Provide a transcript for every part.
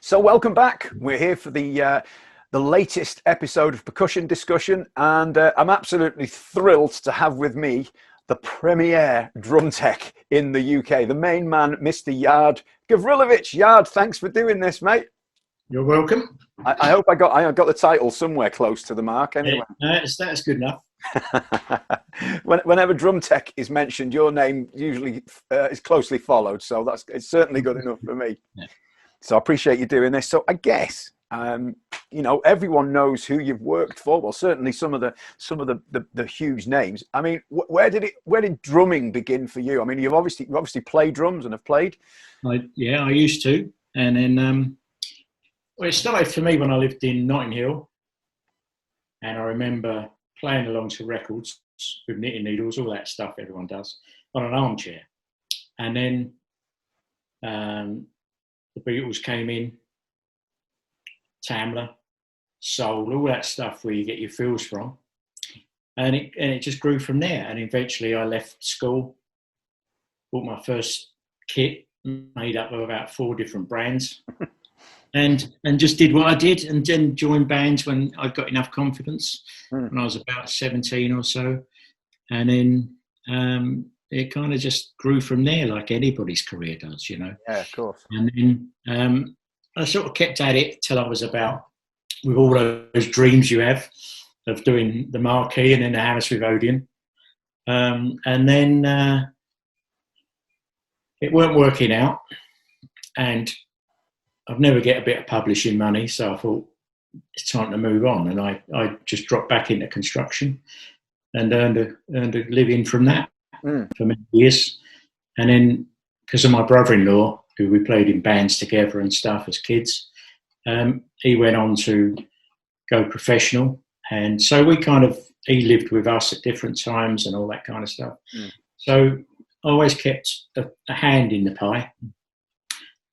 So welcome back. We're here for the latest episode of Percussion Discussion, and I'm absolutely thrilled to have with me the premier drum tech in the UK, the main man, Mr. Yard Gavrilovic. Yard, thanks for doing this, mate. You're welcome. I hope I got the title somewhere close to the mark. Anyway, that's good enough. Whenever drum tech is mentioned, your name usually is closely followed, so it's certainly good enough for me. Yeah. So I appreciate you doing this. So I guess everyone knows who you've worked for. Well, certainly some of the huge names. I mean, where did drumming begin for you? I mean, you obviously play drums and have played. I used to, and then it started for me when I lived in Notting Hill, and I remember playing along to records with knitting needles, all that stuff everyone does, on an armchair, and then the Beatles came in, Tamla, soul, all that stuff where you get your feels from, and it just grew from there. And eventually, I left school, bought my first kit, made up of about 4 different brands, and just did what I did, and then joined bands when I got enough confidence when I was about 17 or so, and then it kind of just grew from there, like anybody's career does, you know. Yeah, of course. And then I sort of kept at it till I was about, with all those dreams you have of doing the Marquee and then the Hammersmith Odeon. And then it weren't working out, and I'd never get a bit of publishing money, so I thought it's time to move on. And I just dropped back into construction and earned a living from that for many years. And then, because of my brother-in-law, who we played in bands together and stuff as kids, he went on to go professional. And so he lived with us at different times and all that kind of stuff. So I always kept a hand in the pie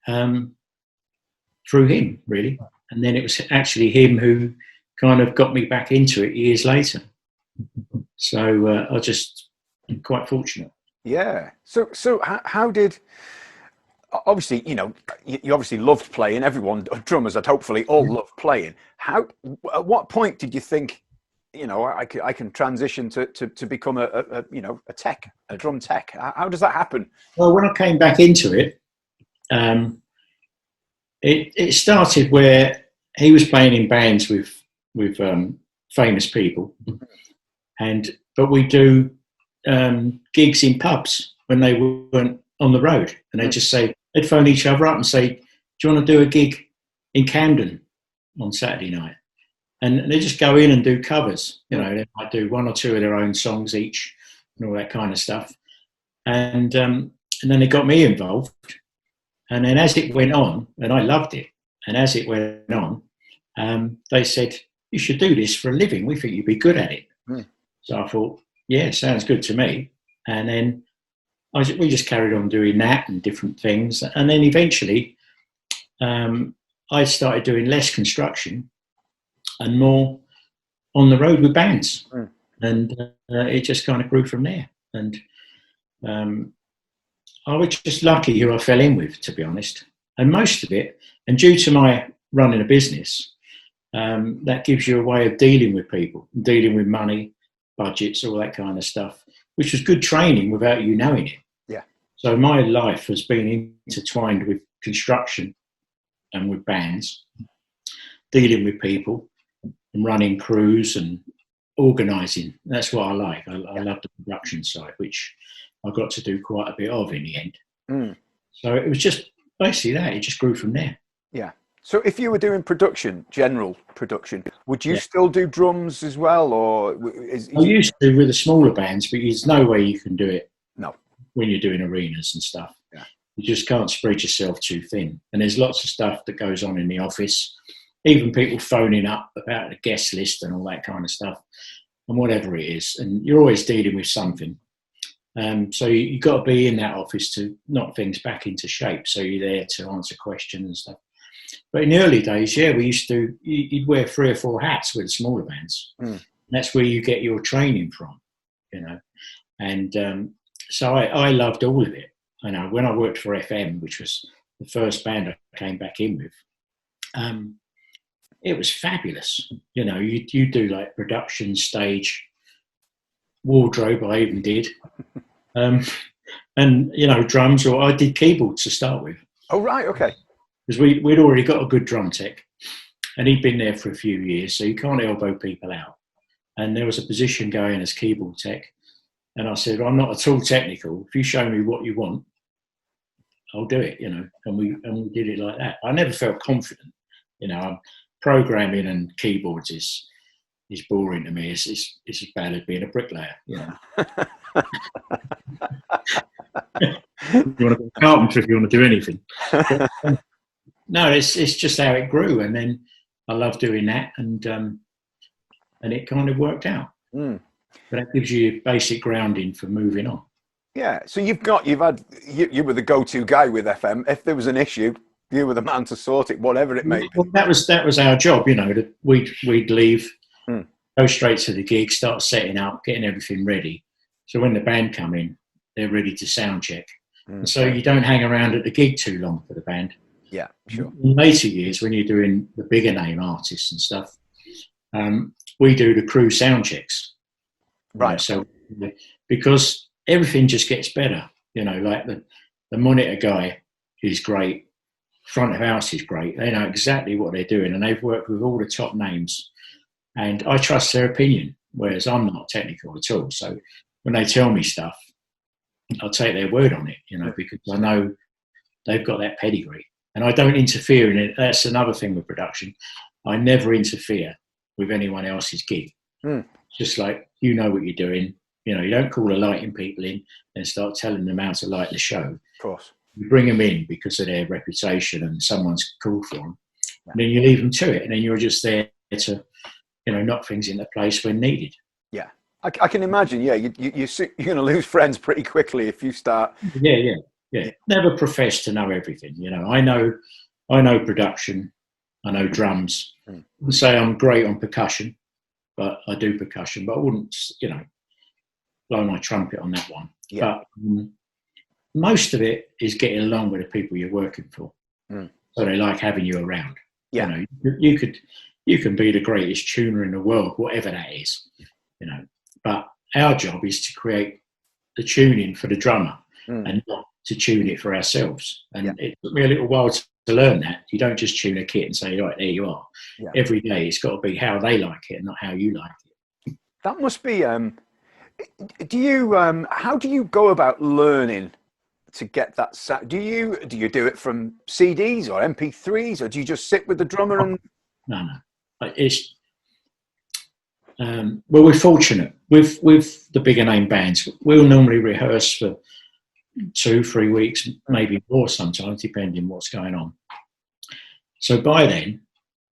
through him, really. And then it was actually him who kind of got me back into it years later. So I just quite fortunate. Yeah. So how did, obviously, you obviously loved playing. Everyone, drummers, had hopefully all loved playing. At what point did you think, I can transition to become a drum tech? How does that happen? Well, when I came back into it, it started where he was playing in bands with famous people, but we do gigs in pubs when they weren't on the road, and they'd phone each other up and say, "Do you want to do a gig in Camden on Saturday night?" And they just go in and do covers. They might do 1 or 2 of their own songs each and all that kind of stuff. And then they got me involved. And then as it went on, and I loved it, and as it went on, they said, "You should do this for a living. We think you'd be good at it." So I thought, yeah, sounds good to me. And then we just carried on doing that and different things. And then eventually I started doing less construction and more on the road with bands. And it just kind of grew from there. And I was just lucky who I fell in with, to be honest. And most of it, and due to my running a business, that gives you a way of dealing with people, dealing with money, budgets, all that kind of stuff, which was good training without you knowing it. Yeah. So my life has been intertwined with construction and with bands, dealing with people and running crews and organising. That's what I like. I love the production side, which I got to do quite a bit of in the end. So it was just basically that. It just grew from there. Yeah. So if you were doing general production, would you still do drums as well? Or I used to with the smaller bands, but there's no way you can do it when you're doing arenas and stuff. Yeah. You just can't spread yourself too thin. And there's lots of stuff that goes on in the office, even people phoning up about the guest list and all that kind of stuff and whatever it is. And you're always dealing with something. So you've got to be in that office to knock things back into shape. So you're there to answer questions and stuff. But in the early days, we used to, you'd wear 3 or 4 hats with the smaller bands. And that's where you get your training from, And so I loved all of it. When I worked for FM, which was the first band I came back in with, it was fabulous. You know, you do like production, stage, wardrobe. I even did, and you know, drums. Or I did keyboards to start with. Oh right, okay. Because we'd already got a good drum tech, and he'd been there for a few years, so you can't elbow people out. And there was a position going as keyboard tech, and I said, I'm not at all technical. If you show me what you want, I'll do it. You know, and we did it like that. I never felt confident. You know, programming and keyboards is boring to me. It's as bad as being a bricklayer. You know. You want to be a carpenter if you want to do anything. But, no, it's just how it grew, and then I love doing that, and it kind of worked out. But that gives you basic grounding for moving on. Yeah. So you were the go-to guy with FM. If there was an issue, you were the man to sort it, whatever it may be. Well, that was our job, you know. That we'd leave, go straight to the gig, start setting up, getting everything ready. So when the band come in, they're ready to sound check. And so you don't hang around at the gig too long for the band. Yeah, sure. In later years, when you're doing the bigger name artists and stuff, we do the crew sound checks. Right. You know, so because everything just gets better, you know, like the monitor guy is great, front of house is great. They know exactly what they're doing, and they've worked with all the top names, and I trust their opinion, whereas I'm not technical at all. So when they tell me stuff, I'll take their word on it, you know, because I know they've got that pedigree, and I don't interfere in it. That's another thing with production. I never interfere with anyone else's gig. Just like, you know what you're doing. You know, you don't call the lighting people in and start telling them how to light the show. Of course. You bring them in because of their reputation and someone's called for them. And then you leave them to it, and then you're just there to, you know, knock things into place when needed. Yeah. I can imagine, yeah, you're going to lose friends pretty quickly if you start. Yeah. Never profess to know everything. You know, I know production, I know drums. I wouldn't say I'm great on percussion, but I do percussion. But I wouldn't, you know, blow my trumpet on that one. Yeah. But most of it is getting along with the people you're working for, so they like having you around. Yeah. You know, you can be the greatest tuner in the world, whatever that is. You know. But our job is to create the tuning for the drummer and not to tune it for ourselves. And it took me a little while to learn that. You don't just tune a kit and say, right, there you are. Yeah. Every day it's got to be how they like it and not how you like it. That must be, how do you go about learning to get that sound? Do you do it from CDs or MP3s, or do you just sit with the drummer and... No. It's... well, we're fortunate with the bigger name bands. We'll normally rehearse for 2-3 weeks, maybe more sometimes, depending what's going on. So by then,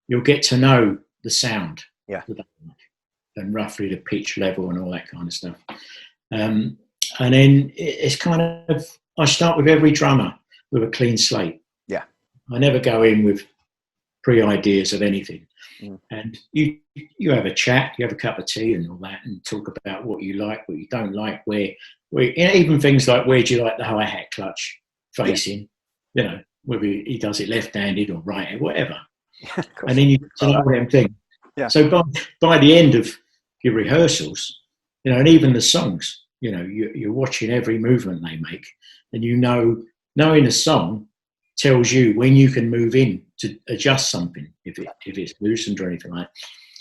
you'll get to know the sound, and roughly the pitch level and all that kind of stuff. And then it's kind of, I start with every drummer with a clean slate. Yeah, I never go in with pre-ideas of anything. And you have a chat, you have a cup of tea and all that, and talk about what you like, what you don't like, where even things like, where do you like the hi-hat clutch facing, you know, whether he does it left-handed or right, whatever. And then you know them things. Yeah. So by the end of your rehearsals, you know, and even the songs, you know, you're watching every movement they make, and you know, knowing the song tells you when you can move in to adjust something if it's loosened or anything like that,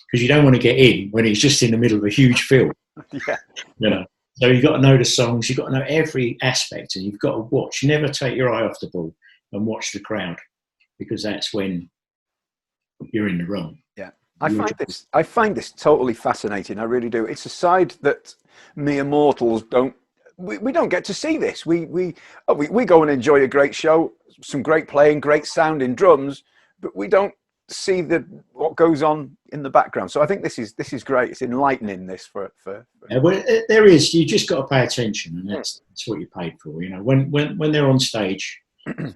because you don't want to get in when it's just in the middle of a huge fill. Yeah, you know. So you've got to know the songs, you've got to know every aspect, and you've got to watch. Never take your eye off the ball and watch the crowd, because that's when you're in the wrong. Yeah, I find this totally fascinating. I really do. It's a side that mere mortals don't. We don't get to see this. We go and enjoy a great show, some great playing, great sound in drums, but we don't see what goes on in the background. So I think this is great. It's enlightening, this for yeah, well, there is. You just got to pay attention, and that's what you're paid for. You know, when they're on stage, you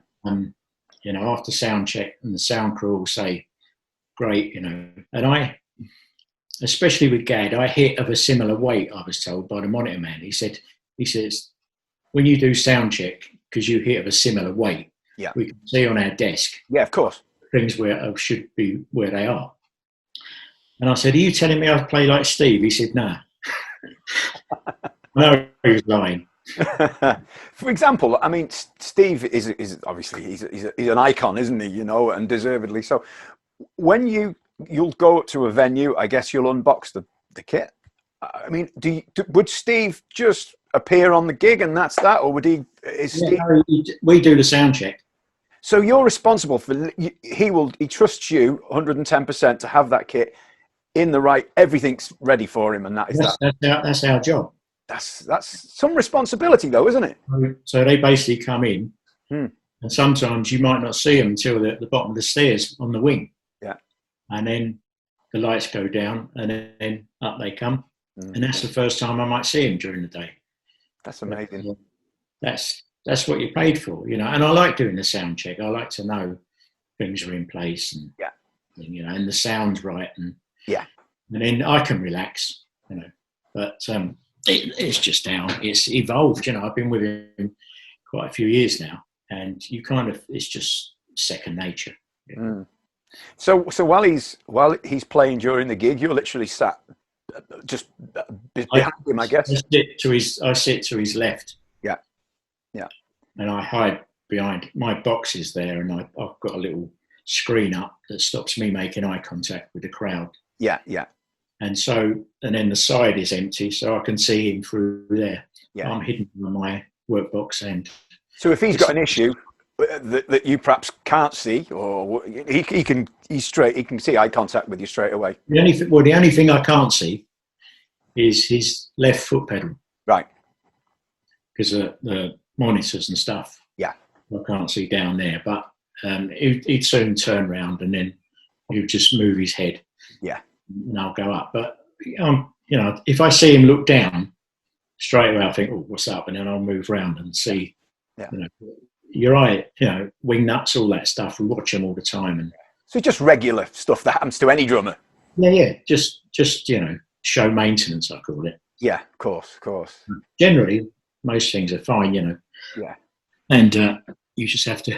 know, after sound check, and the sound crew will say, "Great," you know, and I, especially with Gadd, I hit of a similar weight. I was told by the monitor man. He says, when you do sound check, because you hit of a similar weight, we can see on our desk. Yeah, of course. things should be where they are. And I said, "Are you telling me I play like Steve?" He said, "No." No, he was lying. For example, I mean, Steve is obviously he's an icon, isn't he? You know, and deservedly so. When you'll go to a venue, I guess you'll unbox the kit. I mean, would Steve just appear on the gig and that's that, or would he? No, we do the sound check. So you're responsible for. He trusts you 110% to have that kit in the right. Everything's ready for him, and That's our job. That's some responsibility, though, isn't it? So they basically come in, and sometimes you might not see them until they're at the bottom of the stairs on the wing. Yeah. And then the lights go down, and then up they come. And that's the first time I might see them during the day. That's amazing. That's what you're paid for, you know. And I like doing the sound check. I like to know things are in place, and you know, and the sound's right, and then I can relax, you know. But it's just how it's evolved, you know. I've been with him quite a few years now, and it's just second nature. You know? So while he's playing during the gig, you're literally sat just behind him, I guess. I sit to his left. Yeah. And I hide behind my boxes there, and I've got a little screen up that stops me making eye contact with the crowd. Yeah. And then the side is empty, so I can see him through there. Yeah. I'm hidden in my workbox end. So if he's got an issue that you perhaps can't see, or he's straight, he can see eye contact with you straight away. The only thing I can't see is his left foot pedal. Right. Because the monitors and stuff. Yeah. I can't see down there, but he'd soon turn around and then he would just move his head. Yeah. And I'll go up. But, you know, if I see him look down, straight away I think, "Oh, what's up?" And then I'll move around and see, you know, you're right, you know, wing nuts, all that stuff. We watch them all the time. And so just regular stuff that happens to any drummer. Yeah. Just, you know, show maintenance, I call it. Yeah, of course. Generally, most things are fine, you know. Yeah. And you just have to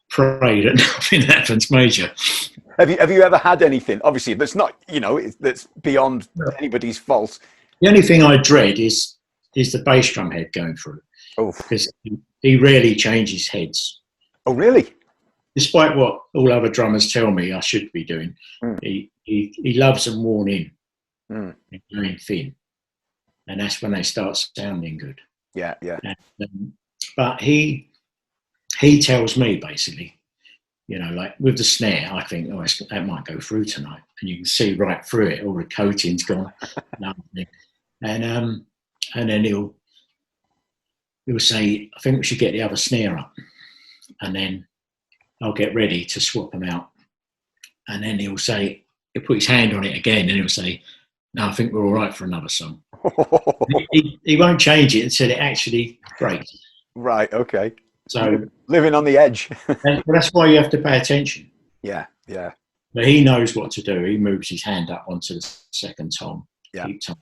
pray that nothing happens major. Have you ever had anything? Obviously, that's not, you know, that's beyond anybody's fault. The only thing I dread is the bass drum head going through. Oh. Because he rarely changes heads. Oh, really? Despite what all other drummers tell me I should be doing, he loves them worn in and going thin, and that's when they start sounding good. Yeah. And, but he tells me basically, you know, like with the snare, I think, "Oh, that might go through tonight," and you can see right through it, all the coating's gone. And then he'll say, "I think we should get the other snare up," and then I'll get ready to swap them out, and then he'll put his hand on it again, and he'll say, "No, I think we're all right for another song." he won't change it until it actually breaks. Right. Okay. So living on the edge. And that's why you have to pay attention. Yeah. But he knows what to do. He moves his hand up onto the second tom, keep time,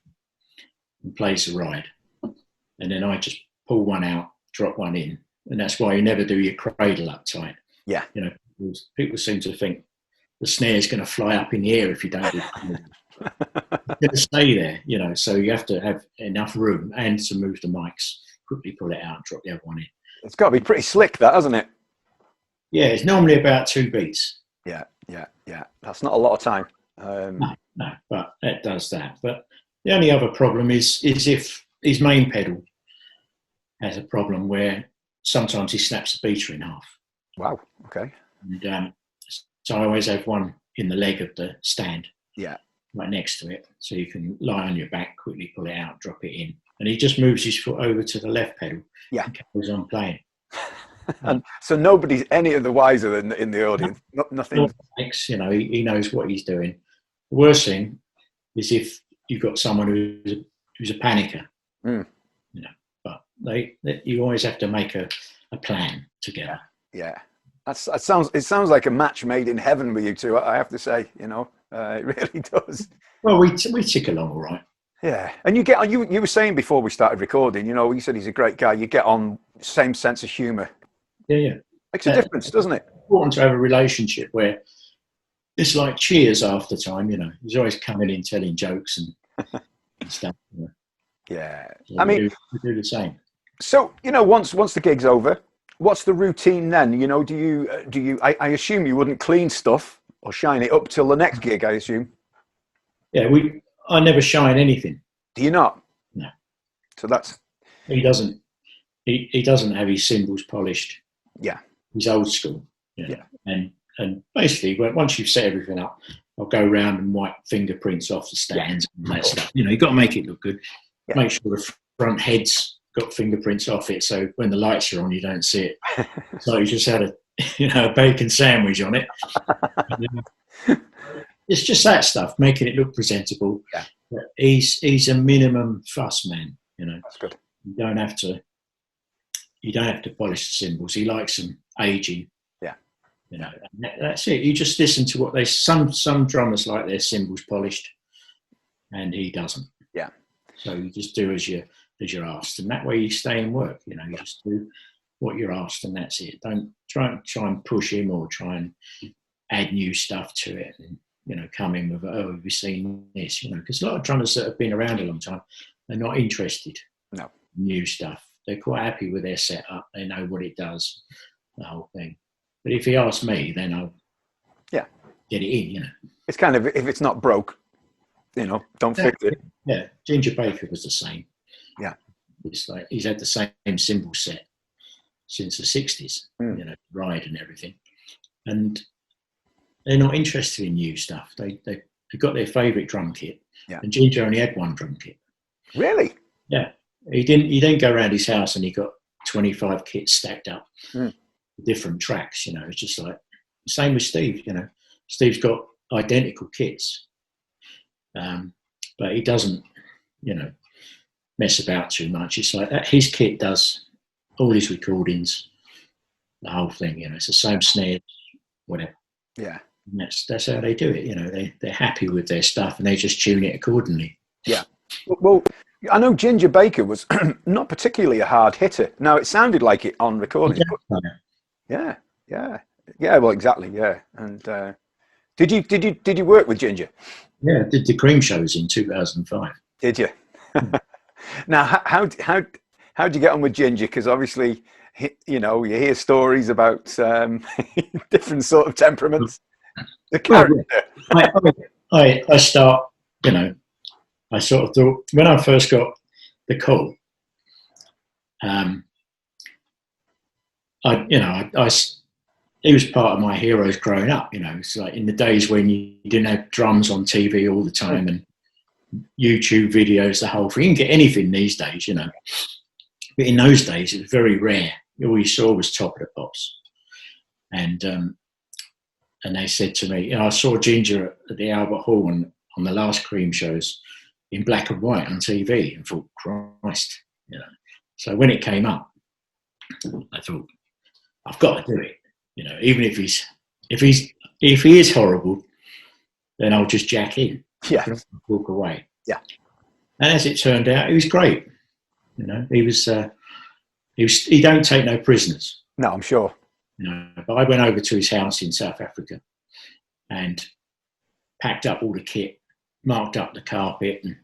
and plays the ride. And then I just pull one out, drop one in, and that's why you never do your cradle up tight. Yeah. You know, people seem to think the snare's going to fly up in the air if you don't do it. It's going to stay there, you know, so you have to have enough room and to move the mics, quickly pull it out, drop the other one in. It's got to be pretty slick, that, hasn't it? Yeah, it's normally about 2 beats. Yeah. That's not a lot of time. No, but it does that. But the only other problem is if his main pedal has a problem where sometimes he snaps the beater in half. Wow. Okay. And so I always have one in the leg of the stand. Yeah. Right next to it, so you can lie on your back, quickly pull it out, drop it in, and he just moves his foot over to the left pedal. Yeah. And carries on playing. And so nobody's any of the wiser than in the audience. Nothing. You know, he knows what he's doing. The worst thing is if you've got someone who's a panicker. You know, but you always have to make a plan together. Yeah. It sounds like a match made in heaven with you two, I have to say, you know. It really does. Well, we tick along all right. Yeah, and you get on. You were saying before we started recording, you know, you said he's a great guy. You get on, same sense of humour. Yeah. Makes a difference, doesn't it? It's important to have a relationship where it's like Cheers after time, you know. He's always coming in telling jokes and stuff. You know. Yeah. So I mean, we do the same. so, you know, once the gig's over, what's the routine then? You know, I assume you wouldn't clean stuff or shine it up till the next gig, I assume. Yeah, I never shine anything. Do you not? No. So that's... He doesn't. He doesn't have his cymbals polished. Yeah. He's old school. You know? Yeah. And basically, once you've set everything up, I'll go around and wipe fingerprints off the stands and that stuff. You know, you've got to make it look good. Yeah. Make sure the front head's got fingerprints off it, so when the lights are on, you don't see it. So you just had a bacon sandwich on it. It's just that stuff, making it look presentable. Yeah. He's a minimum fuss man. You know, that's good. You don't have to polish the cymbals. He likes them aging. Yeah. You know, that's it. You just listen to what some drummers like their cymbals polished, and he doesn't. Yeah. So you just do as you're asked, and that way you stay in work. You know, you just do what you're asked, and that's it. Don't try and push him or try and add new stuff to it. And, you know, come in with, oh, have you seen this? You know, because a lot of drummers that have been around a long time, they're not interested. No. In new stuff. They're quite happy with their setup. They know what it does, the whole thing. But if he asks me, then I'll get it in. You know, it's kind of, if it's not broke, you know, don't fix it. Yeah, Ginger Baker was the same. Yeah, it's like he's had the same cymbal set since the '60s. You know, ride and everything, and they're not interested in new stuff. They got their favourite drum kit, and Ginger only had one drum kit. Really? Yeah, he didn't go around his house and he got 25 kits stacked up, different tracks. You know, it's just like same with Steve. You know, Steve's got identical kits, but he doesn't, you know, mess about too much. It's like that. His kit does all his recordings, the whole thing. You know, it's the same snare, whatever. Yeah, and that's how they do it. You know, they're happy with their stuff and they just tune it accordingly. Yeah. Well, I know Ginger Baker was not particularly a hard hitter. Now it sounded like it on recording. Yeah. Well, exactly. Yeah. And did you work with Ginger? Yeah, I did the Cream shows in 2005. Did you? Now, how did you get on with Ginger? Because obviously, you know, you hear stories about different sort of temperaments. The character. I start, you know, I sort of thought when I first got the call, he was part of my heroes growing up. You know, it's like in the days when you didn't have drums on TV all the time and YouTube videos, the whole thing. You can get anything these days, you know. But in those days, it was very rare. All you saw was Top of the Pops. And they said to me, you know, I saw Ginger at the Albert Hall on the last Cream shows in black and white on TV and thought, Christ, you know. So when it came up, I thought, I've got to do it. You know, even if he is horrible, then I'll just jack in. Yeah. Walk away. Yeah. And as it turned out, he was great. You know, he don't take no prisoners. No, I'm sure. You know, but I went over to his house in South Africa and packed up all the kit, marked up the carpet, and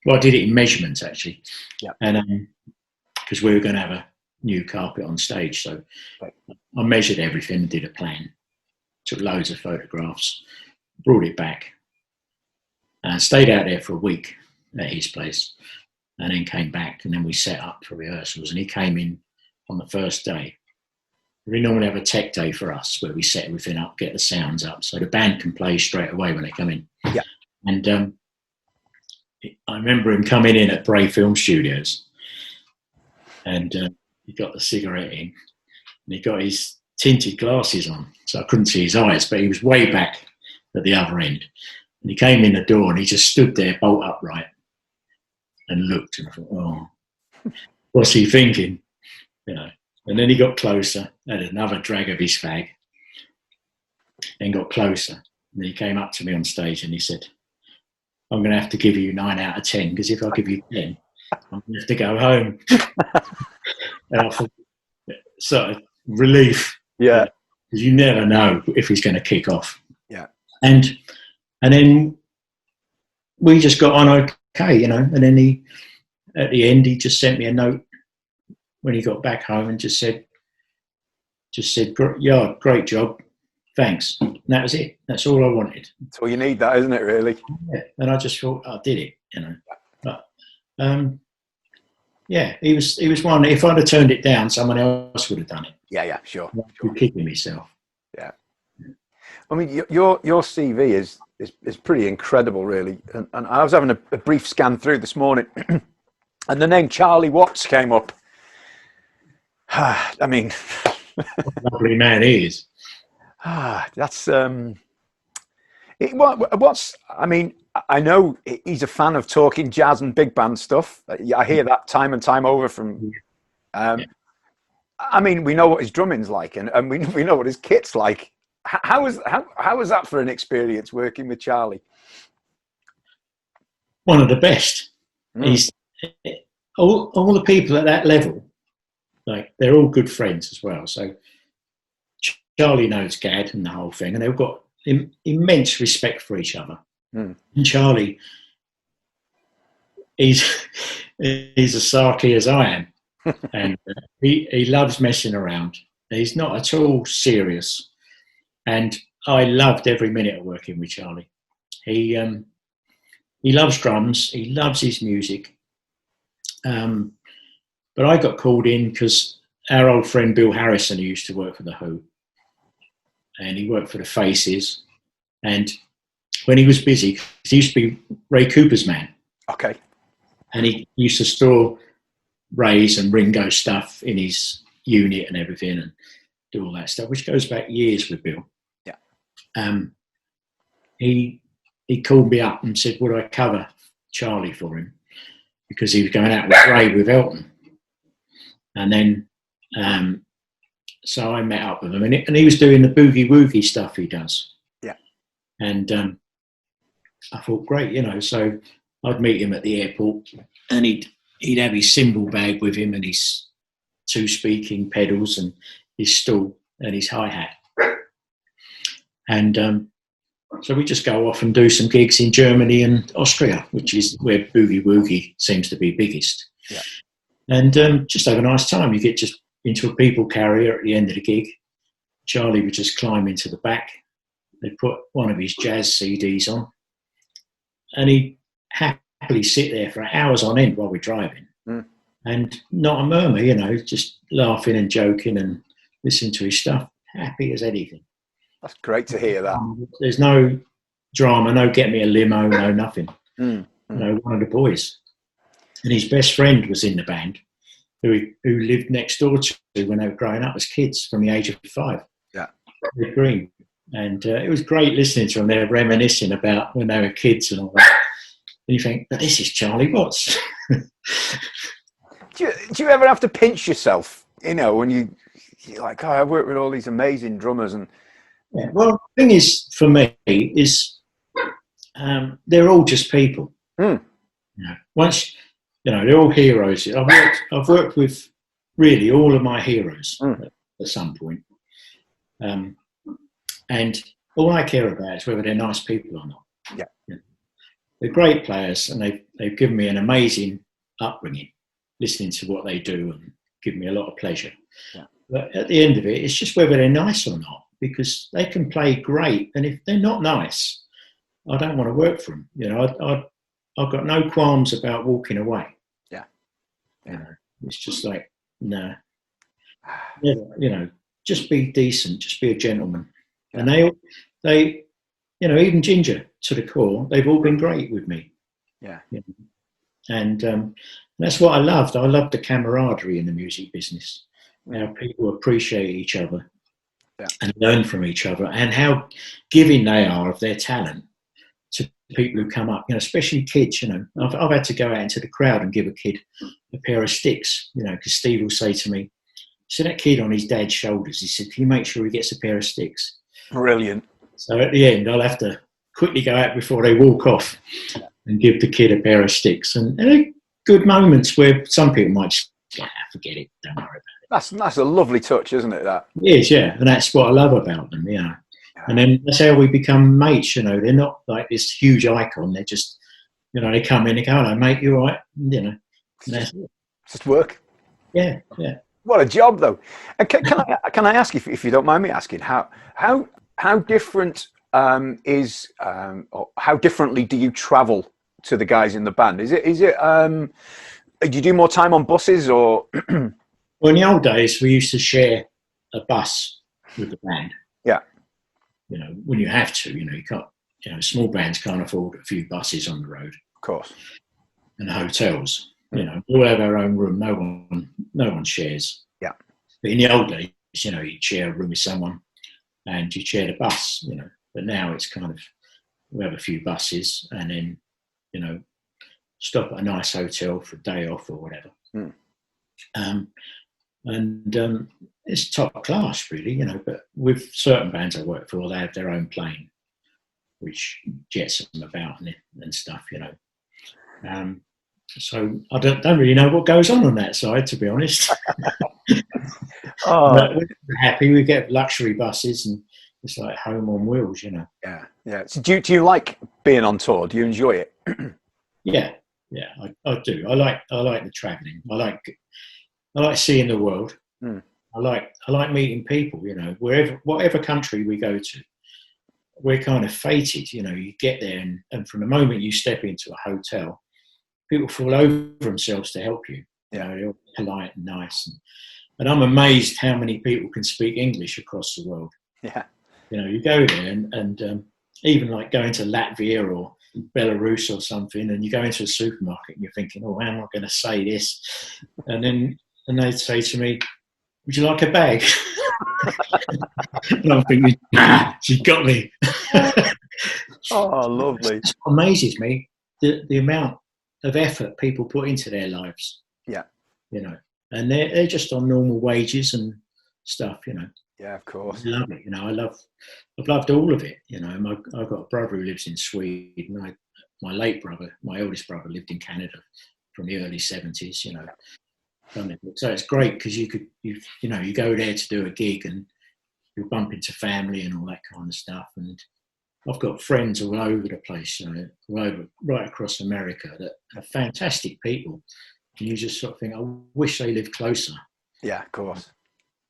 I did it in measurements actually. Yeah. And because we were going to have a new carpet on stage, so I measured everything and did a plan. Took loads of photographs, brought it back, and stayed out there for a week at his place, and then came back, and then we set up for rehearsals. And he came in on the first day. We normally have a tech day for us where we set everything up, get the sounds up, so the band can play straight away when they come in. Yeah. And I remember him coming in at Bray Film Studios, and he got the cigarette in, and he got his tinted glasses on, so I couldn't see his eyes, but he was way back at the other end. And he came in the door, and he just stood there bolt upright and looked, and I thought, oh, what's he thinking? You know. And then he got closer, had another drag of his fag, then got closer. And he came up to me on stage and he said, I'm going to have to give you 9 out of 10, because if I give you 10, I'm going to have to go home. And I thought, so relief, Yeah. Because you never know if he's going to kick off. Yeah. And then we just got on okay, you know. And then at the end, he just sent me a note when he got back home and just said, yeah, great job, thanks. And that was it. That's all I wanted. That's all you need, that, isn't it, really? Yeah. And I just thought, I did it, you know. But yeah, he was one. If I'd have turned it down, someone else would have done it. Yeah, sure. I'm kicking myself. Yeah. I mean, your CV is pretty incredible, really. And I was having a brief scan through this morning, and the name Charlie Watts came up. I mean, what a lovely man he is. That's what's. I mean, I know he's a fan of talking jazz and big band stuff. I hear that time and time over from. I mean, we know what his drumming's like, and we know what his kit's like. How was that for an experience working with Charlie? One of the best. He's all the people at that level, like they're all good friends as well. So Charlie knows Gadd and the whole thing, and they've got immense respect for each other. And Charlie, he's as sarky as I am, and he loves messing around. He's not at all serious, and I loved every minute of working with Charlie. He loves drums. He loves his music. But I got called in because our old friend Bill Harrison, who used to work for The Who, and he worked for the Faces, and when he was busy, he used to be Ray Cooper's man. Okay. And he used to store Ray's and Ringo stuff in his unit and everything, and do all that stuff, which goes back years with Bill. Yeah. He called me up and said, would I cover Charlie for him? Because he was going out with Ray with Elton. And then, so I met up with him, and he was doing the boogie woogie stuff he does. Yeah. And I thought, great, you know, so I'd meet him at the airport, and he'd have his cymbal bag with him and his 2 speaking pedals and his stool and his hi-hat. And so we just go off and do some gigs in Germany and Austria, which is where boogie woogie seems to be biggest. Yeah. And just have a nice time. You get just into a people carrier at the end of the gig. Charlie would just climb into the back. They'd put one of his jazz CDs on, and he'd happily sit there for hours on end while we're driving. And not a murmur, you know, just laughing and joking and listening to his stuff, happy as anything. That's great to hear that. There's no drama, no get me a limo, no nothing. You know, one of the boys. And his best friend was in the band, who lived next door to when they were growing up as kids from the age of 5. Yeah. With Green. And it was great listening to them. They're reminiscing about when they were kids and all that. And you think, but this is Charlie Watts. Do you ever have to pinch yourself, you know, when you're like, oh, I work with all these amazing drummers? And yeah, well, the thing is, for me, is they're all just people. You know, once, you know, they're all heroes. I've worked with really all of my heroes at some point. And all I care about is whether they're nice people or not. Yeah. They're great players, and they've given me an amazing upbringing, listening to what they do, and given me a lot of pleasure. Yeah. But at the end of it, it's just whether they're nice or not, because they can play great, and if they're not nice, I don't want to work for them. You know, I've got no qualms about walking away. Yeah. You know, it's just like, no. You know, just be decent, just be a gentleman. Yeah. And they, you know, even Ginger to the core, they've all been great with me. Yeah. You know? And that's what I loved. I loved the camaraderie in the music business. How people appreciate each other and learn from each other, and how giving they are of their talent to people who come up, you know, especially kids. You know, I've had to go out into the crowd and give a kid a pair of sticks, you know, because Steve will say to me, "So that kid on his dad's shoulders," he said, "Can you make sure he gets a pair of sticks?" Brilliant. So at the end, I'll have to quickly go out before they walk off and give the kid a pair of sticks. And they're good moments where some people might just forget it, don't worry about it. That's a lovely touch, isn't it? That It is, yeah, and that's what I love about them, you know. And then that's how we become mates, you know. They're not like this huge icon. They're just, you know, they come in, they go, "Hello, mate, you all right?" You know, just work. Yeah. What a job, though. And can I ask, if you don't mind me asking, how different or how differently do you travel to the guys in the band? Is it do you do more time on buses or? Well, in the old days, we used to share a bus with the band. Yeah. You know, when you have to, you know, you can't. You know, small bands can't afford a few buses on the road. Of course. And hotels. You know, we all have our own room. No one shares. Yeah. But in the old days, you know, you'd share a room with someone, and you shared a bus. You know, but now it's kind of we have a few buses, and then you know, stop at a nice hotel for a day off or whatever. It's top class, really. You know, but with certain bands I work for, they have their own plane, which jets them about and stuff. You know. So I don't really know what goes on that side, to be honest. But we're happy. We get luxury buses, and it's like home on wheels, you know. Yeah. So do you like being on tour? Do you enjoy it? Yeah, I do. I like the travelling. I like seeing the world. I like meeting people. You know, whatever country we go to, we're kind of fated. You know, you get there, and from the moment you step into a hotel, people fall over themselves to help you. You know, they're polite and nice. And I'm amazed how many people can speak English across the world. Yeah. You know, you go there and even like going to Latvia or Belarus or something, and you go into a supermarket and you're thinking, oh, how am I going to say this? And they'd say to me, would you like a bag? And I'm thinking, she got me. Oh, lovely. It amazes me the amount of effort people put into their lives. Yeah. You know, and they're just on normal wages and stuff, you know. Yeah, of course. I love it, you know. I've loved all of it, you know. I've got a brother who lives in Sweden. My late brother, my oldest brother, lived in Canada from the early 70s, you know. So it's great because you go there to do a gig and you'll bump into family and all that kind of stuff. And I've got friends all over the place, you know, right across America that are fantastic people. And you just sort of think, I wish they lived closer. Yeah, of course.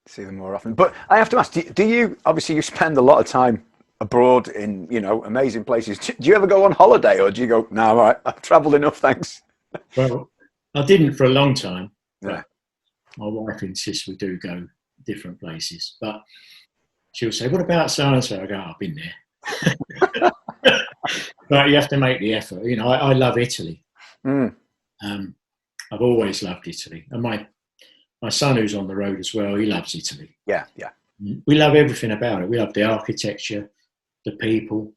See them more often. But I have to ask, do you, obviously you spend a lot of time abroad in, you know, amazing places. Do you ever go on holiday, or do you go, no, all right, I've travelled enough, thanks? Well, I didn't for a long time. Yeah. My wife insists we do go different places. But she'll say, what about so-and-so? I go, I've been there. But you have to make the effort. You know, I love Italy. I've always loved Italy. And my son, who's on the road as well, he loves Italy. Yeah. We love everything about it. We love the architecture, the people.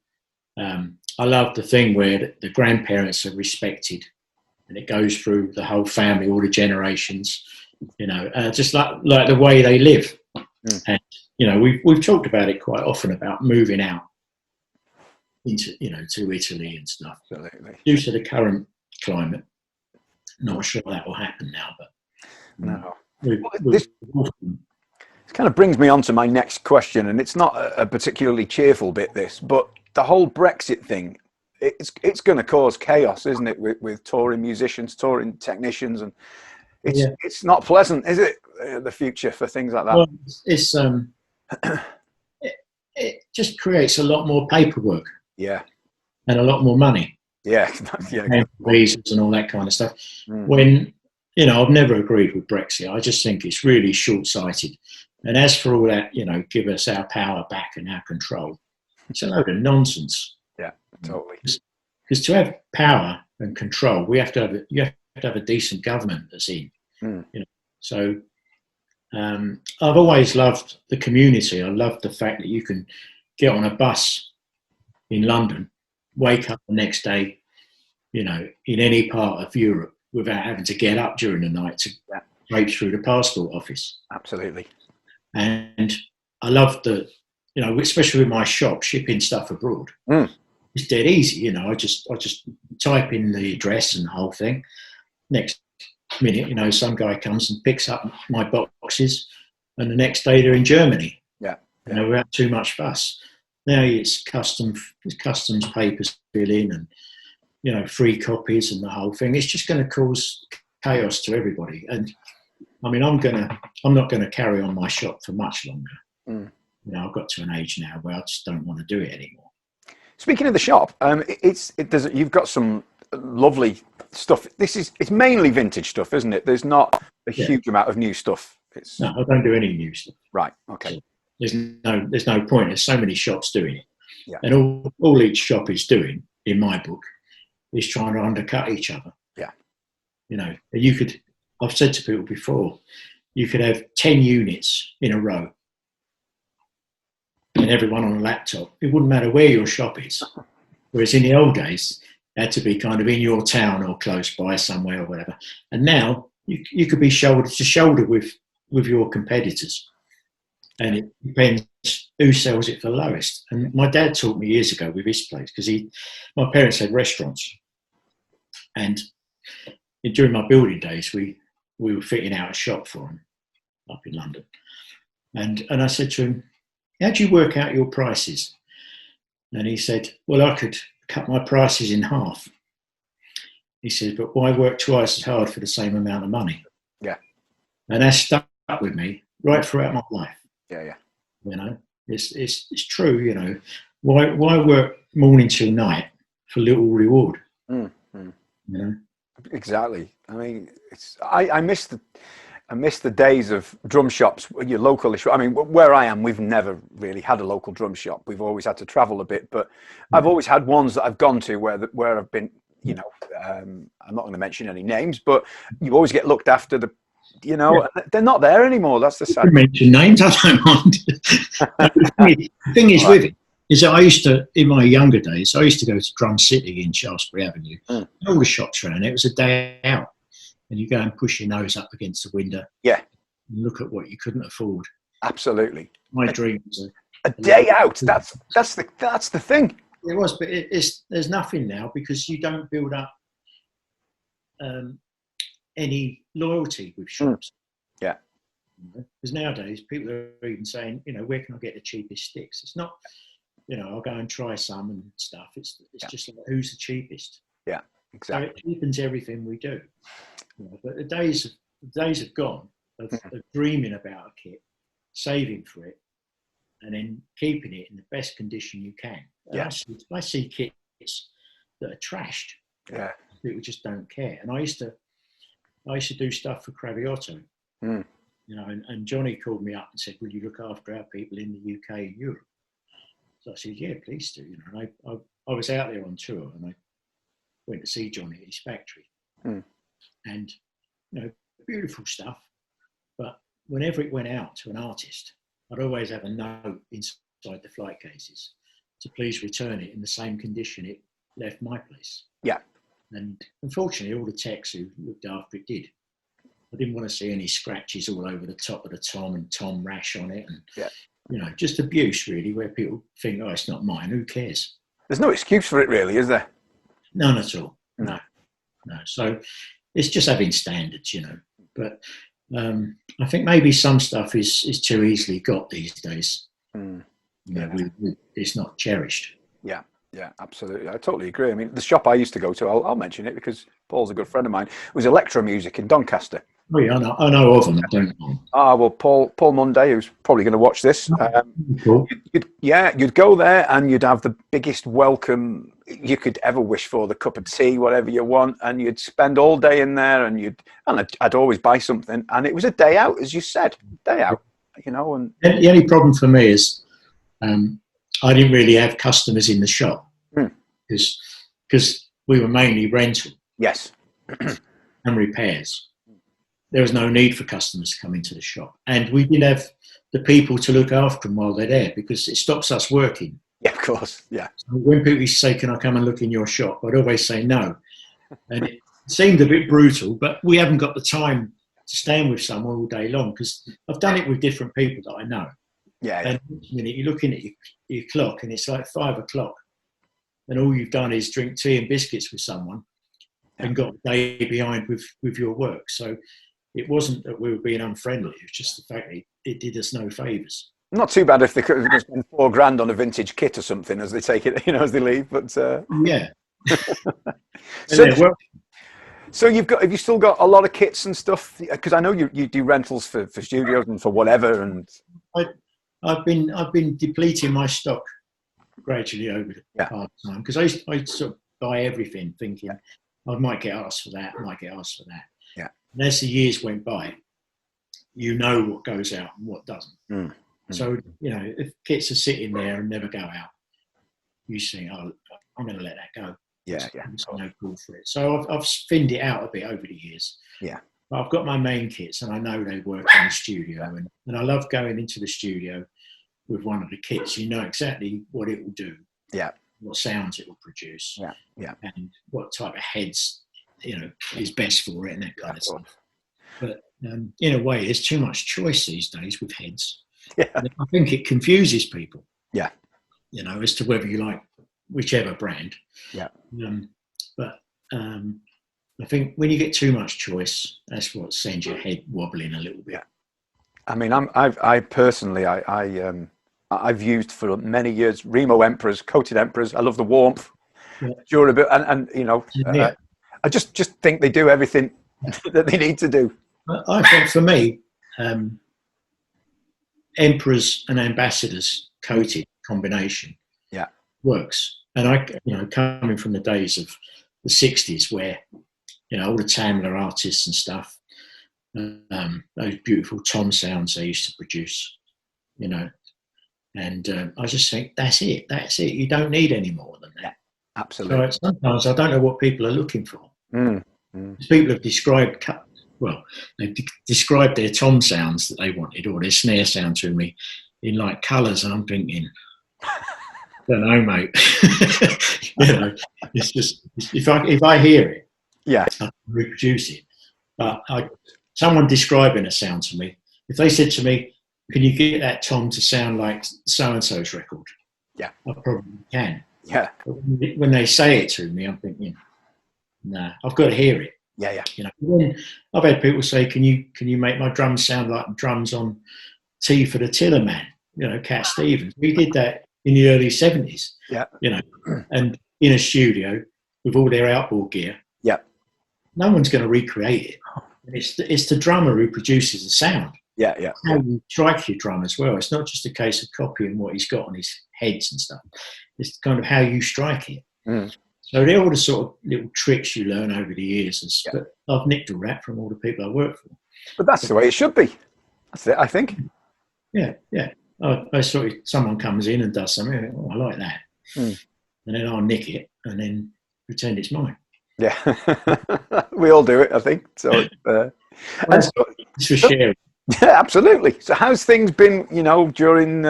I love the thing where the grandparents are respected, and it goes through the whole family, all the generations. You know, just like the way they live. And you know, we've talked about it quite often about moving out into, you know, to Italy and stuff. Absolutely. Due to the current climate, not sure that will happen now, but no. This kind of brings me on to my next question, and it's not a particularly cheerful bit, but the whole Brexit thing, it's going to cause chaos, isn't it, with touring musicians, touring technicians, and it's not pleasant, is it, the future for things like that? Well, it's it just creates a lot more paperwork. Yeah. And a lot more money. Yeah. And visas and all that kind of stuff. When, you know, I've never agreed with Brexit. I just think it's really short-sighted. And as for all that, you know, give us our power back and our control, it's a load of nonsense. Yeah, totally. Because to have power and control, you have to have a decent government that's in. You know, so I've always loved the community. I love the fact that you can get on a bus in London, wake up the next day, you know, in any part of Europe without having to get up during the night to scrape through the passport office. Absolutely. And I love you know, especially with my shop, shipping stuff abroad. It's dead easy, you know. I just type in the address and the whole thing. Next minute, you know, some guy comes and picks up my box boxes, and the next day they're in Germany. Yeah. You know, without too much fuss. Now it's customs papers fill in, and you know, free copies and the whole thing. It's just going to cause chaos to everybody. And I mean, I'm not gonna carry on my shop for much longer. You know, I've got to an age now where I just don't want to do it anymore. Speaking of the shop, you've got some lovely stuff. It's mainly vintage stuff, isn't it? There's not a huge amount of new stuff. No, I don't do any new stuff. Right. Okay. So there's no point. There's so many shops doing it, yeah. And all each shop is doing, in my book, is trying to undercut each other. Yeah. You know, I've said to people before, you could have 10 units in a row, and everyone on a laptop. It wouldn't matter where your shop is. Whereas in the old days, it had to be kind of in your town or close by somewhere or whatever. And now you could be shoulder to shoulder with your competitors. And it depends who sells it for lowest. And my dad taught me years ago with his place, because my parents had restaurants. And during my building days, we were fitting out a shop for him up in London. And I said to him, how do you work out your prices? And he said, well, I could cut my prices in half. He said, but why work twice as hard for the same amount of money? Yeah. And that stuck with me right throughout my life. Yeah. You know, it's true, you know. Why work morning till night for little reward? You know? Exactly. I mean, I miss the days of drum shops, your local. I mean, where I am, we've never really had a local drum shop. We've always had to travel a bit, but I've always had ones that I've gone to where I've been. You know, I'm not going to mention any names, but you always get looked after. They're not there anymore. That's the sad. You mention names, I don't mind. The thing is with it is that I used to, in my younger days, I used to go to Drum City in Shaftesbury Avenue. All the shops around. It was a day out. And you go and push your nose up against the window. Yeah. And look at what you couldn't afford. Absolutely. My dream was a day out. That's the thing. It was, but there's nothing now, because you don't build up any loyalty with shops. Yeah. Because nowadays people are even saying, you know, where can I get the cheapest sticks? It's not, you know, I'll go and try some and stuff. It's just like, who's the cheapest? Yeah, exactly. So it cheapens everything we do. You know, but the days have gone of dreaming about a kit, saving for it, and then keeping it in the best condition you can. Yeah. I see kits that are trashed. Yeah. People just don't care. And I used to do stuff for Craviotto. You know, and Johnny called me up and said, will you look after our people in the UK and Europe? So I said, yeah, please do. You know, and I was out there on tour, and I went to see Johnny at his factory. And, you know, beautiful stuff. But whenever it went out to an artist, I'd always have a note inside the flight cases to please return it in the same condition it left my place. Yeah. And unfortunately, all the techs who looked after it did. I didn't want to see any scratches all over the top of the tom and tom rash on it. And, you know, just abuse, really, where people think, oh, it's not mine. Who cares? There's no excuse for it, really, is there? None at all. No. So it's just having standards, you know. But I think maybe some stuff is too easily got these days. You know, it's not cherished. Yeah, absolutely. I totally agree. I mean, the shop I used to go to, I'll mention it because Paul's a good friend of mine, was Electro Music in Doncaster. Oh, yeah, I know of them. I don't know. Well, Paul Monday, who's probably going to watch this, cool. You'd go there and you'd have the biggest welcome you could ever wish for, the cup of tea, whatever you want, and you'd spend all day in there, and I'd always buy something, and it was a day out, as you said, day out, you know. And the only problem for me is I didn't really have customers in the shop because we were mainly rental. Yes. And repairs. There was no need for customers to come into the shop. And we didn't have the people to look after them while they're there, because it stops us working. Yeah, of course, yeah. So when people used to say, can I come and look in your shop? I'd always say no. And it seemed a bit brutal, but we haven't got the time to stand with someone all day long, because I've done it with different people that I know. Yeah. And next minute you're looking at your clock and it's like 5 o'clock. And all you've done is drink tea and biscuits with someone and got a day behind with your work. So it wasn't that we were being unfriendly. It was just the fact that it did us no favours. Not too bad if they could have spent $4,000 on a vintage kit or something as they take it, as they leave. But Yeah. so, Yeah, well, so have you still got a lot of kits and stuff? Because I know you do rentals for studios and for whatever. And I've been depleting my stock gradually over the past time, because I sort of buy everything thinking I might get asked for that, I might get asked for that. Yeah. And as the years went by, what goes out and what doesn't. So, if kits are sitting there and never go out, you think, oh, I'm going to let that go. Yeah. There's no call for it. So I've spinned it out a bit over the years. Yeah. But I've got my main kits, and I know they work in the studio, and I love going into the studio with one of the kits. You know exactly what it will do. Yeah. What sounds it will produce. Yeah. And what type of heads, is best for it and that kind of stuff. But in a way, there's too much choice these days with heads. Yeah. And I think it confuses people. Yeah. As to whether you like whichever brand. Yeah. But I think when you get too much choice, that's what sends your head wobbling a little bit. Yeah. I mean, I've used for many years Remo Emperors, coated Emperors. I love the warmth, durability, and I just think they do everything that they need to do. I think for me, Emperors and Ambassadors coated combination works. And coming from the days of the 60s where, all the Tamla artists and stuff, those beautiful tom sounds they used to produce, and I just think that's it. You don't need any more than that. Absolutely. So sometimes I don't know what people are looking for. People have described their tom sounds that they wanted, or their snare sound to me in like colours, and I'm thinking, I don't know, mate. It's just if I hear it, I can reproduce it. But someone describing a sound to me, if they said to me, "Can you get that tom to sound like so and so's record?" Yeah, I probably can. Yeah. But when they say it to me, I'm thinking, nah, I've got to hear it. Yeah. When I've had people say, "Can you make my drums sound like drums on Tea for the Tiller Man?" Cat Stevens. We did that in the early 70s. Yeah. And in a studio with all their outboard gear. Yeah. No one's going to recreate it. It's the drummer who produces the sound. Yeah. How you strike your drum as well. It's not just a case of copying what he's got on his heads and stuff. It's kind of how you strike it. So they're all the sort of little tricks you learn over the years. But I've nicked all that from all the people I work for. But that's the way it should be. That's it, I think. Yeah. I sort of, someone comes in and does something, and I like that. And then I'll nick it and then pretend it's mine. Yeah. We all do it, I think. So, it's for sharing. Yeah, absolutely. So how's things been, during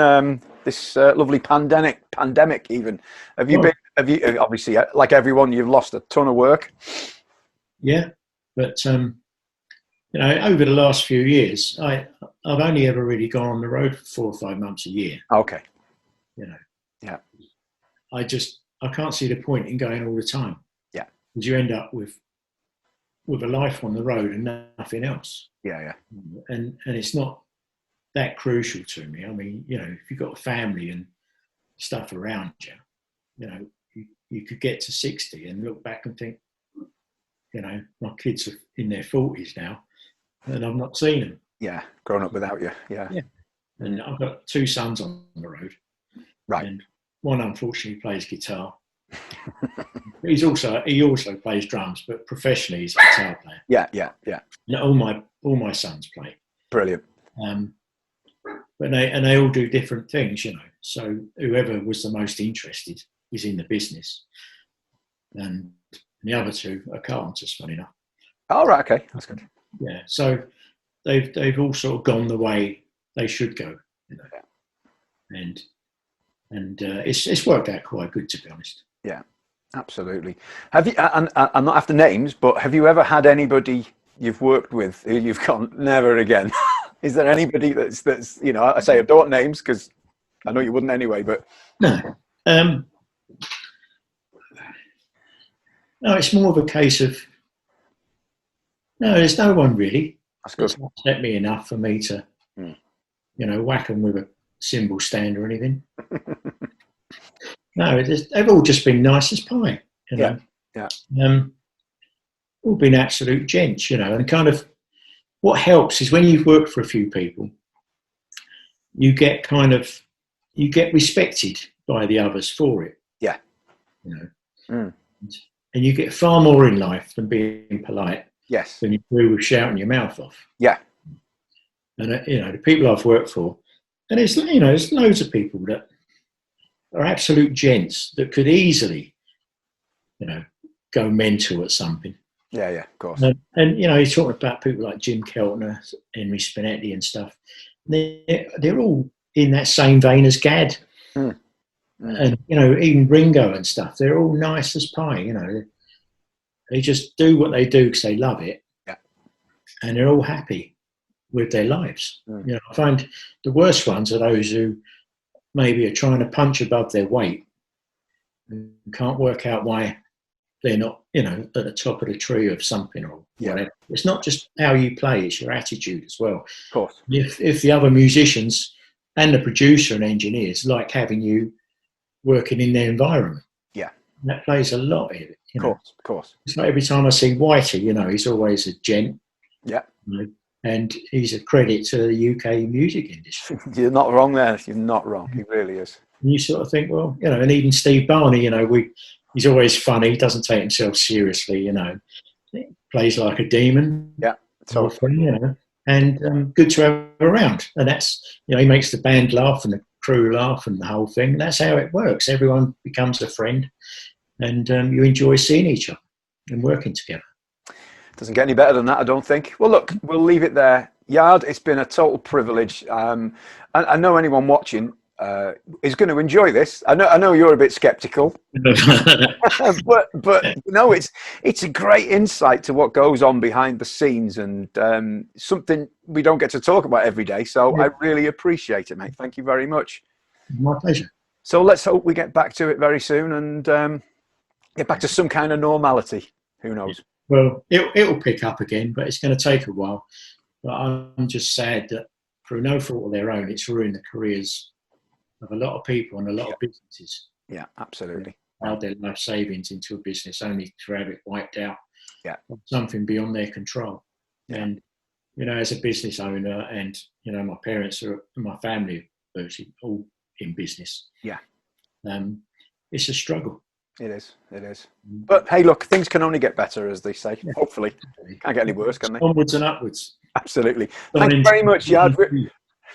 this lovely pandemic even? Have you obviously, like everyone, you've lost a ton of work? Yeah, but over the last few years, I've only ever really gone on the road for 4 or 5 months a year. Okay. Yeah. I can't see the point in going all the time. Yeah. Because you end up with a life on the road and nothing else. Yeah. And it's not that crucial to me. I mean, if you've got a family and stuff around you, you could get to 60 and look back and think, my kids are in their 40s now and I've not seen them. Yeah, grown up without you. Yeah. And I've got 2 sons on the road. Right. And one unfortunately plays guitar. he also plays drums, but professionally he's a guitar player. Yeah. And all my sons play. Brilliant. But they all do different things, So whoever was the most interested is in the business, and the other 2 are carpenters, funny enough. Oh, right. Okay, that's good. Yeah. So they've all sort of gone the way they should go, and it's worked out quite good, to be honest. Yeah, absolutely. Have you? And I'm not after names, but have you ever had anybody you've worked with who you've gone never again? Is there anybody that's I say I don't want names because I know you wouldn't anyway, but no. No, it's more of a case of no. There's no one really. That's good. It's not upset me enough for me to, you know, whack them with a cymbal stand or anything. No, they've all just been nice as pie, you know. Yeah. All been absolute gents, you know, and kind of what helps is when you've worked for a few people, you get respected by the others for it. Yeah. You know. And you get far more in life than being polite. Yes. Than you do with shouting your mouth off. Yeah. And you know, the people I've worked for, and there's loads of people that are absolute gents that could easily, you know, go mental at something. Yeah, of course. And you know, you're talking about people like Jim Keltner, Henry Spinetti, and stuff. They're all in that same vein as Gadd, and you know, even Ringo and stuff. They're all nice as pie. You know, they just do what they do because they love it, and they're all happy with their lives. You know, I find the worst ones are those who maybe are trying to punch above their weight and can't work out why they're not, you know, at the top of the tree of something or whatever. It's not just how you play, it's your attitude as well. Of course. If the other musicians and the producer and engineers like having you working in their environment, that plays a lot in it. Of course. It's like every time I see Whitey, you know, he's always a gent. Yeah. You know, and he's a credit to the UK music industry. You're not wrong there. You're not wrong. He really is. And you sort of think, well, you know, and even Steve Barney, you know, he's always funny. He doesn't take himself seriously, you know. He plays like a demon. Yeah, totally. You know, and good to have around. And that's, you know, he makes the band laugh and the crew laugh and the whole thing. And that's how it works. Everyone becomes a friend, and you enjoy seeing each other and working together. Doesn't get any better than that, I don't think. Well, look, we'll leave it there. Yard, it's been a total privilege. I know anyone watching is going to enjoy this. I know you're a bit sceptical, but you know, it's a great insight to what goes on behind the scenes, and something we don't get to talk about every day. So I really appreciate it, mate. Thank you very much. My pleasure. So let's hope we get back to it very soon and get back to some kind of normality. Who knows? Well, it'll pick up again, but it's going to take a while. But I'm just sad that through no fault of their own, it's ruined the careers of a lot of people and a lot of businesses. Yeah, absolutely. Allowed their life savings into a business only to have it wiped out. Yeah. Something beyond their control. And, you know, as a business owner, and, you know, my parents and my family are virtually all in business. Yeah. It's a struggle. It is. But hey, look, things can only get better, as they say. Yeah. Hopefully. Can't get any worse, can they? Onwards and upwards. Absolutely. Thank you very much, Yard.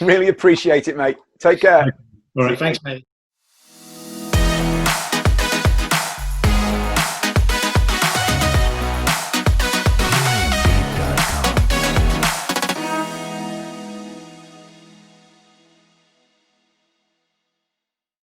Really appreciate it, mate. Take care. All right. Thanks, mate.